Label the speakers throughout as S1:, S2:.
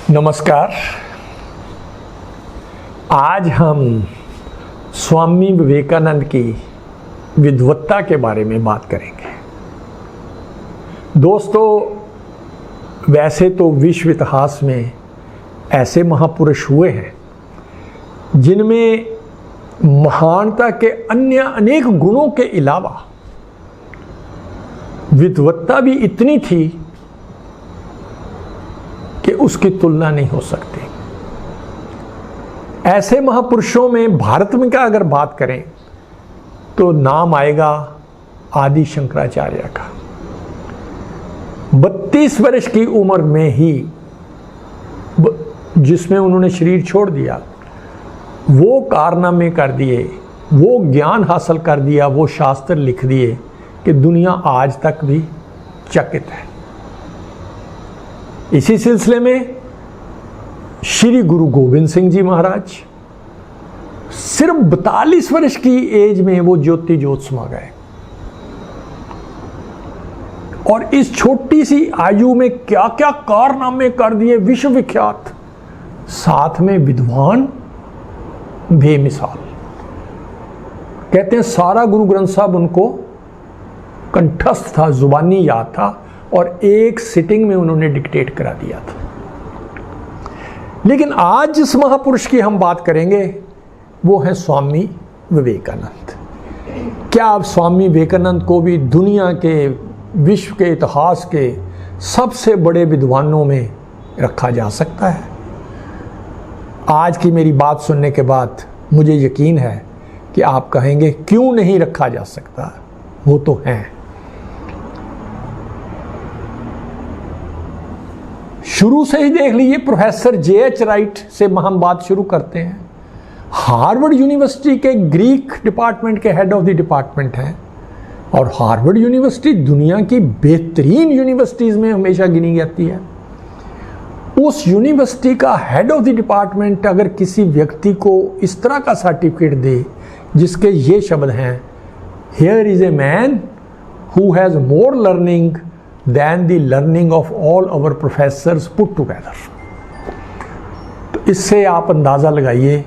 S1: नमस्कार। आज हम स्वामी विवेकानंद की विद्वत्ता के बारे में बात करेंगे। दोस्तों, वैसे तो विश्व इतिहास में ऐसे महापुरुष हुए हैं जिनमें महानता के अन्य अनेक गुणों के अलावा विद्वत्ता भी इतनी थी कि उसकी तुलना नहीं हो सकती। ऐसे महापुरुषों में भारत में का अगर बात करें तो नाम आएगा आदि शंकराचार्य का। 32 वर्ष की उम्र में ही जिसमें उन्होंने शरीर छोड़ दिया, वो कारनामे कर दिए, वो ज्ञान हासिल कर दिया, वो शास्त्र लिख दिए कि दुनिया आज तक भी चकित है। इसी सिलसिले में श्री गुरु गोविंद सिंह जी महाराज सिर्फ 42 वर्ष की एज में वो ज्योति ज्योत समा गए और इस छोटी सी आयु में क्या क्या कारनामे कर दिए विश्व विख्यात, साथ में विद्वान बेमिसाल। कहते हैं सारा गुरु ग्रंथ साहब उनको कंठस्थ था, जुबानी याद था और एक सिटिंग में उन्होंने डिक्टेट करा दिया था। लेकिन आज जिस महापुरुष की हम बात करेंगे वो है स्वामी विवेकानंद। क्या आप स्वामी विवेकानंद को भी दुनिया के, विश्व के इतिहास के सबसे बड़े विद्वानों में रखा जा सकता है? आज की मेरी बात सुनने के बाद मुझे यकीन है कि आप कहेंगे क्यों नहीं रखा जा सकता। वो तो हैं। शुरू से ही देख लीजिए, प्रोफेसर J.H. राइट से हम बात शुरू करते हैं। हार्वर्ड यूनिवर्सिटी के ग्रीक डिपार्टमेंट के हेड ऑफ द डिपार्टमेंट हैं और हार्वर्ड यूनिवर्सिटी दुनिया की बेहतरीन यूनिवर्सिटीज़ में हमेशा गिनी जाती है। उस यूनिवर्सिटी का हेड ऑफ द डिपार्टमेंट अगर किसी व्यक्ति को इस तरह का सर्टिफिकेट दे जिसके ये शब्द हैं, here is a man who has more learning than the learning of all our professors put together, तो इससे आप अंदाज़ा लगाइए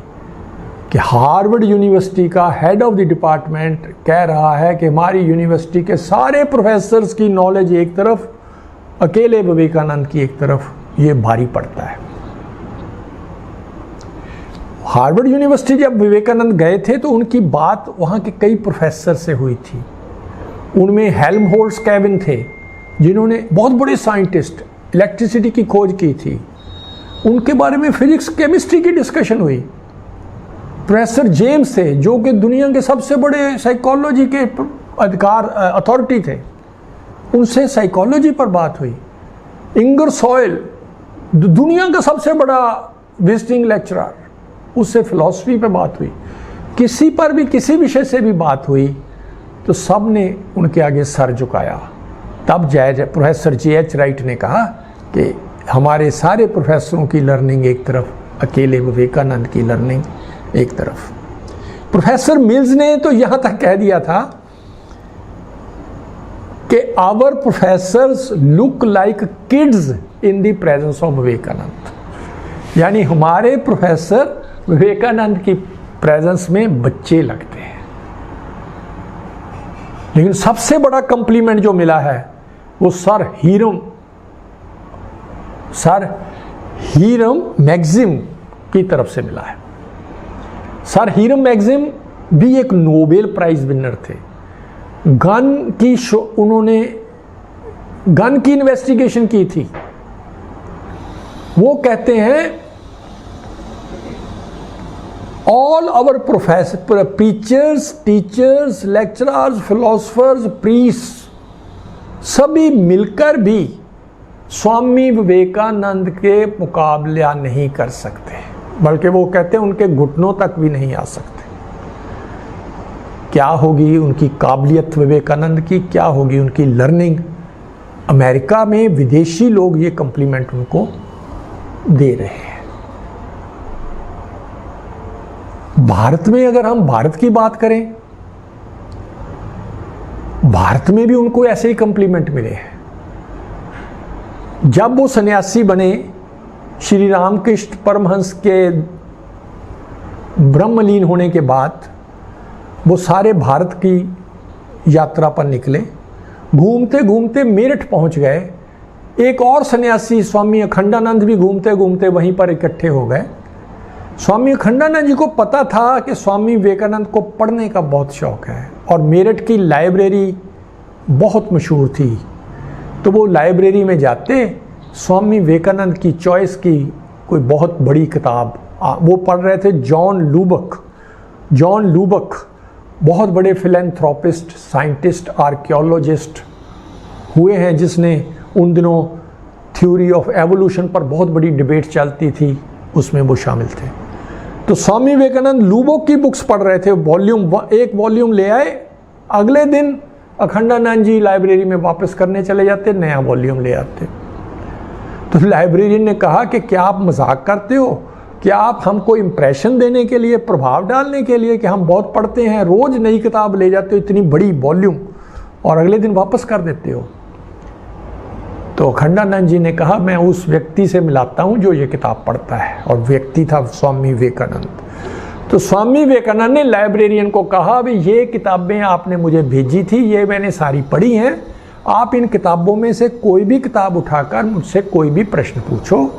S1: कि हार्वर्ड यूनिवर्सिटी का हेड ऑफ द डिपार्टमेंट कह रहा है कि हमारी यूनिवर्सिटी के सारे प्रोफेसर्स की नॉलेज एक तरफ, अकेले विवेकानंद की एक तरफ, ये भारी पड़ता है। हार्वर्ड यूनिवर्सिटी जब विवेकानंद गए थे तो उनकी बात वहाँ के कई प्रोफेसर से हुई थी। उनमें हेल्महोल्ट्ज़ केविन थे जिन्होंने, बहुत बड़े साइंटिस्ट, इलेक्ट्रिसिटी की खोज की थी। उनके बारे में फिजिक्स केमिस्ट्री की डिस्कशन हुई। प्रोफेसर जेम्स थे जो कि दुनिया के सबसे बड़े साइकोलॉजी के अथॉरिटी थे, उनसे साइकोलॉजी पर बात हुई। इंगरसॉयल दुनिया का सबसे बड़ा विजिटिंग लेक्चरर, उससे फिलॉसफी पर बात हुई। किसी पर भी किसी विषय से भी बात हुई तो सब ने उनके आगे सर झुकाया। तब प्रोफेसर J.H. राइट ने कहा कि हमारे सारे प्रोफेसरों की लर्निंग एक तरफ, अकेले विवेकानंद की लर्निंग एक तरफ। प्रोफेसर मिल्स ने तो यहाँ तक कह दिया था कि our professors look like kids in the presence of Vivekananda, यानी हमारे प्रोफेसर विवेकानंद की प्रेजेंस में बच्चे लगते हैं। लेकिन सबसे बड़ा कॉम्प्लीमेंट जो मिला है वो सर हीरम मैग्जिम की तरफ से मिला है। सर हीरम मैग्जिम भी एक नोबेल प्राइज विनर थे। उन्होंने गन की इन्वेस्टिगेशन की थी। वो कहते हैं all our professor, preachers, teachers, lecturers, philosophers, priest, सभी मिलकर भी स्वामी विवेकानंद के मुकाबला नहीं कर सकते, बल्कि वो कहते हैं उनके घुटनों तक भी नहीं आ सकते। क्या होगी उनकी काबिलियत विवेकानंद की, क्या होगी उनकी लर्निंग। अमेरिका में विदेशी लोग ये कॉम्प्लीमेंट उनको दे रहे हैं। भारत में अगर हम भारत की बात करें, भारत में भी उनको ऐसे ही कॉम्प्लीमेंट मिले हैं। जब वो सन्यासी बने श्री रामकृष्ण परमहंस के ब्रह्मलीन होने के बाद वो सारे भारत की यात्रा पर निकले। घूमते घूमते मेरठ पहुंच गए। एक और सन्यासी स्वामी अखंडानंद भी घूमते घूमते वहीं पर इकट्ठे हो गए। स्वामी अखंडानंद जी को पता था कि स्वामी विवेकानंद को पढ़ने का बहुत शौक है और मेरठ की लाइब्रेरी बहुत मशहूर थी, तो वो लाइब्रेरी में जाते, स्वामी विवेकानंद की चॉइस की कोई बहुत बड़ी किताब वो पढ़ रहे थे। जॉन लूबक बहुत बड़े फिलैंथ्रोपिस्ट, साइंटिस्ट, आर्कियोलॉजिस्ट हुए हैं, जिसने उन दिनों थ्योरी ऑफ एवोल्यूशन पर बहुत बड़ी डिबेट चलती थी, उसमें वो शामिल थे। तो स्वामी विवेकानंद लूबक की बुक्स पढ़ रहे थे। एक वॉल्यूम ले आए, अगले दिन अखंडानंद जी लाइब्रेरी में वापस करने चले जाते, नया वॉल्यूम ले आते। तो लाइब्रेरियन ने कहा कि क्या आप मजाक करते हो? क्या आप हमको इम्प्रेशन देने के लिए, प्रभाव डालने के लिए कि हम बहुत पढ़ते हैं, रोज नई किताब ले जाते हो, इतनी बड़ी वॉल्यूम, और अगले दिन वापस कर देते हो? तो अखंडानंद जी ने कहा, मैं उस व्यक्ति से मिलाता हूं जो ये किताब पढ़ता है, और व्यक्ति था स्वामी विवेकानंद। तो स्वामी विवेकानंद ने लाइब्रेरियन को कहा, भाई ये किताबें आपने मुझे भेजी थी, ये मैंने सारी पढ़ी हैं, आप इन किताबों में से कोई भी किताब उठाकर मुझसे कोई भी प्रश्न पूछो।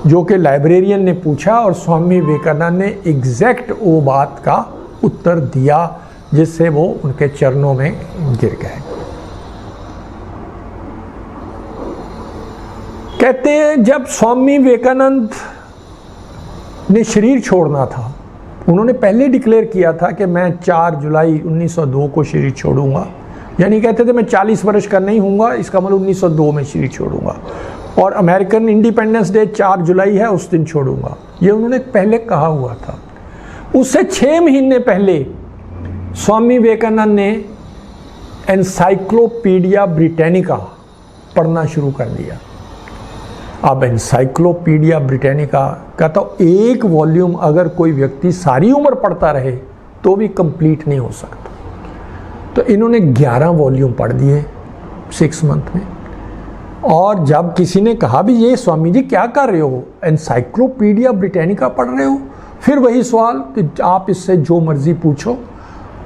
S1: जो कि लाइब्रेरियन ने पूछा और स्वामी विवेकानंद ने एग्जैक्ट वो बात का उत्तर दिया, जिससे वो उनके चरणों में गिर गए। कहते हैं जब स्वामी विवेकानंद ने शरीर छोड़ना था, उन्होंने पहले डिक्लेयर किया था कि मैं 4 जुलाई 1902 को शरीर छोड़ूंगा, यानी कहते थे मैं 40 वर्ष का नहीं हूँगा, इसका मतलब 1902 में शरीर छोड़ूंगा, और अमेरिकन इंडिपेंडेंस डे 4 जुलाई है, उस दिन छोड़ूंगा, ये उन्होंने पहले कहा हुआ था। उससे 6 महीने पहले स्वामी विवेकानंद ने एनसाइक्लोपीडिया ब्रिटानिका पढ़ना शुरू कर दिया। अब एनसाइक्लोपीडिया ब्रिटानिका का तो एक वॉल्यूम अगर कोई व्यक्ति सारी उम्र पढ़ता रहे तो भी कंप्लीट नहीं हो सकता। तो इन्होंने 11 वॉल्यूम पढ़ दिए 6 मंथ में। और जब किसी ने कहा भी ये स्वामी जी क्या कर रहे हो, एनसाइक्लोपीडिया ब्रिटानिका पढ़ रहे हो, फिर वही सवाल कि आप इससे जो मर्जी पूछो।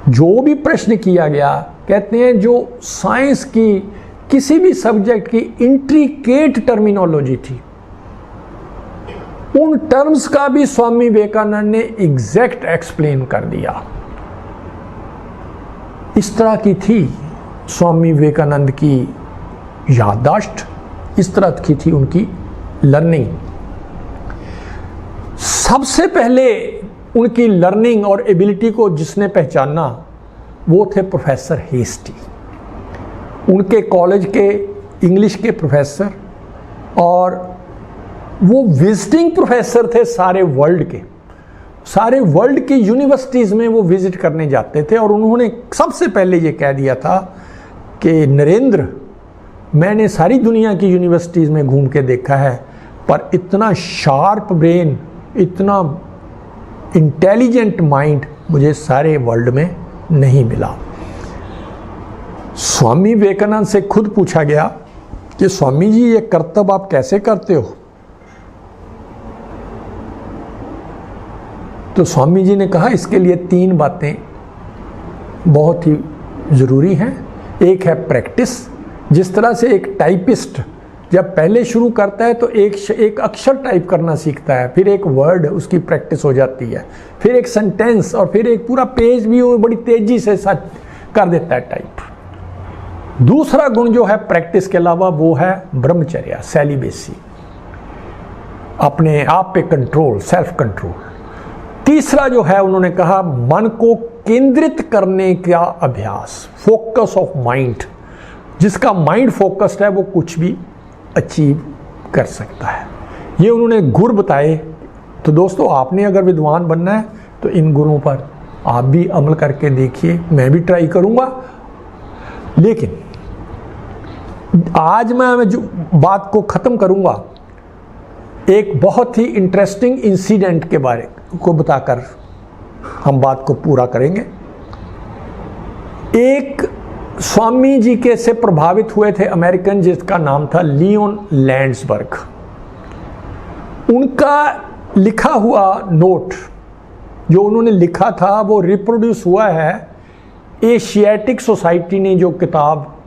S1: जो भी प्रश्न किया गया, कहते हैं जो साइंस की किसी भी सब्जेक्ट की इंट्रिकेट टर्मिनोलॉजी थी, उन टर्म्स का भी स्वामी विवेकानंद ने एग्जैक्ट एक्सप्लेन कर दिया। इस तरह की थी स्वामी विवेकानंद की याददाश्त, इस तरह की थी उनकी लर्निंग। सबसे पहले उनकी लर्निंग और एबिलिटी को जिसने पहचाना वो थे प्रोफेसर हेस्टी, उनके कॉलेज के इंग्लिश के प्रोफेसर, और वो विजिटिंग प्रोफेसर थे सारे वर्ल्ड के। सारे वर्ल्ड की यूनिवर्सिटीज़ में वो विजिट करने जाते थे, और उन्होंने सबसे पहले ये कह दिया था कि नरेंद्र, मैंने सारी दुनिया की यूनिवर्सिटीज़ में घूम के देखा है, पर इतना शार्प ब्रेन, इतना इंटेलिजेंट माइंड मुझे सारे वर्ल्ड में नहीं मिला। स्वामी विवेकानंद से खुद पूछा गया कि स्वामी जी ये कर्तव्य आप कैसे करते हो? तो स्वामी जी ने कहा इसके लिए 3 बातें बहुत ही ज़रूरी हैं। एक है प्रैक्टिस, जिस तरह से एक टाइपिस्ट जब पहले शुरू करता है तो एक अक्षर टाइप करना सीखता है, फिर एक वर्ड उसकी प्रैक्टिस हो जाती है, फिर एक सेंटेंस, और फिर एक पूरा पेज भी वो बड़ी तेजी से कर देता है टाइप। दूसरा गुण जो है प्रैक्टिस के अलावा वो है ब्रह्मचर्या, सेलिबेसी, अपने आप पे कंट्रोल, सेल्फ कंट्रोल। तीसरा जो है उन्होंने कहा मन को केंद्रित करने का अभ्यास, फोकस ऑफ माइंड। जिसका माइंड फोकस्ड है वो कुछ भी अचीव कर सकता है। ये उन्होंने गुण बताए। तो दोस्तों, आपने अगर विद्वान बनना है तो इन गुणों पर आप भी अमल करके देखिए, मैं भी ट्राई करूंगा। लेकिन आज मैं जो बात को ख़त्म करूंगा एक बहुत ही इंटरेस्टिंग इंसिडेंट के बारे को बताकर हम बात को पूरा करेंगे। एक स्वामी जी के से प्रभावित हुए थे अमेरिकन, जिसका नाम था लियोन लैंड्सबर्ग। उनका लिखा हुआ नोट जो उन्होंने लिखा था वो रिप्रोड्यूस हुआ है एशियाटिक सोसाइटी ने जो किताब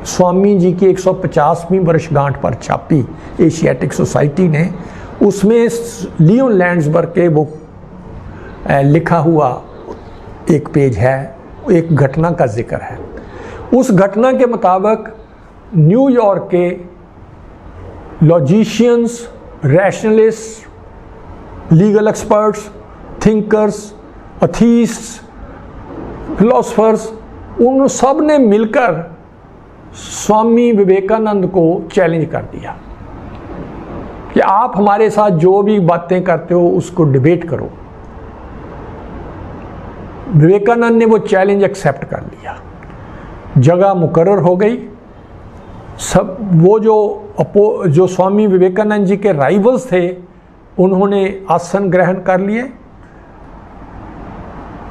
S1: स्वामी जी की 150वीं वर्षगांठ पर छापी एशियाटिक सोसाइटी ने, उसमें लियोन लैंड्सबर्ग के वो लिखा हुआ एक पेज है, एक घटना का जिक्र है। उस घटना के मुताबिक न्यूयॉर्क के logicians, rationalist, legal experts, thinkers, atheists, philosophers, उन सब ने मिलकर स्वामी विवेकानंद को चैलेंज कर दिया कि आप हमारे साथ जो भी बातें करते हो उसको डिबेट करो। विवेकानंद ने वो चैलेंज एक्सेप्ट कर लिया, जगह मुकर्रर हो गई। सब वो जो स्वामी विवेकानंद जी के राइवल्स थे उन्होंने आसन ग्रहण कर लिए,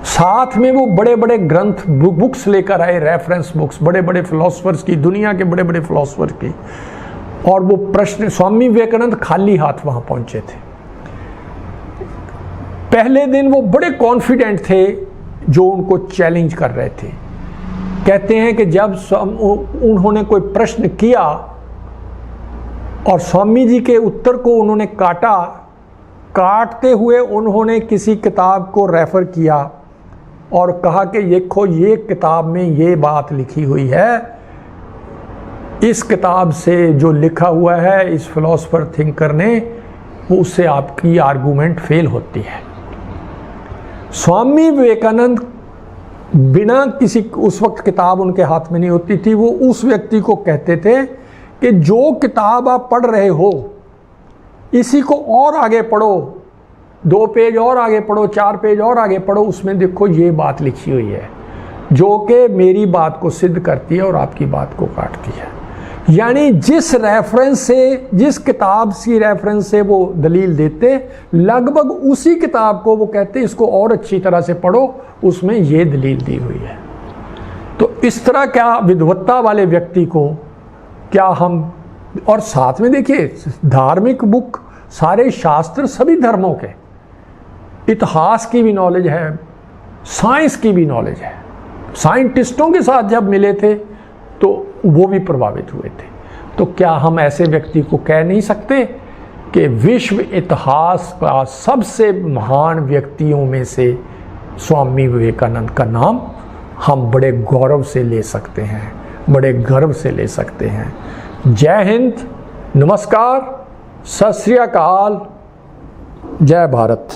S1: साथ में वो बड़े बड़े ग्रंथ बुक्स लेकर आए, रेफरेंस बुक्स, बड़े बड़े फिलोसफर्स की, दुनिया के बड़े बड़े फिलोसफर की। और वो प्रश्न, स्वामी विवेकानंद खाली हाथ वहां पहुंचे थे। पहले दिन वो बड़े कॉन्फिडेंट थे जो उनको चैलेंज कर रहे थे। कहते हैं कि जब उन्होंने कोई प्रश्न किया और स्वामी जी के उत्तर को उन्होंने काटते हुए उन्होंने किसी किताब को रेफर किया और कहा कि देखो ये किताब में ये बात लिखी हुई है, इस किताब से जो लिखा हुआ है इस फिलोसफर थिंकर ने, उससे आपकी आर्गूमेंट फेल होती है। स्वामी विवेकानंद बिना किसी, उस वक्त किताब उनके हाथ में नहीं होती थी, वो उस व्यक्ति को कहते थे कि जो किताब आप पढ़ रहे हो इसी को और आगे पढ़ो, 2 पेज और आगे पढ़ो, 4 पेज और आगे पढ़ो, उसमें देखो ये बात लिखी हुई है जो कि मेरी बात को सिद्ध करती है और आपकी बात को काटती है। यानी जिस रेफरेंस से, जिस किताब की रेफरेंस से वो दलील देते, लगभग उसी किताब को वो कहते इसको और अच्छी तरह से पढ़ो, उसमें ये दलील दी हुई है। तो इस तरह क्या विद्वत्ता वाले व्यक्ति को क्या हम, और साथ में देखिए धार्मिक बुक, सारे शास्त्र सभी धर्मों के, इतिहास की भी नॉलेज है, साइंस की भी नॉलेज है। साइंटिस्टों के साथ जब मिले थे तो वो भी प्रभावित हुए थे। तो क्या हम ऐसे व्यक्ति को कह नहीं सकते कि विश्व इतिहास का सबसे महान व्यक्तियों में से स्वामी विवेकानंद का नाम हम बड़े गौरव से ले सकते हैं, बड़े गर्व से ले सकते हैं। जय हिंद, नमस्कार, सत श्री अकाल, जय भारत।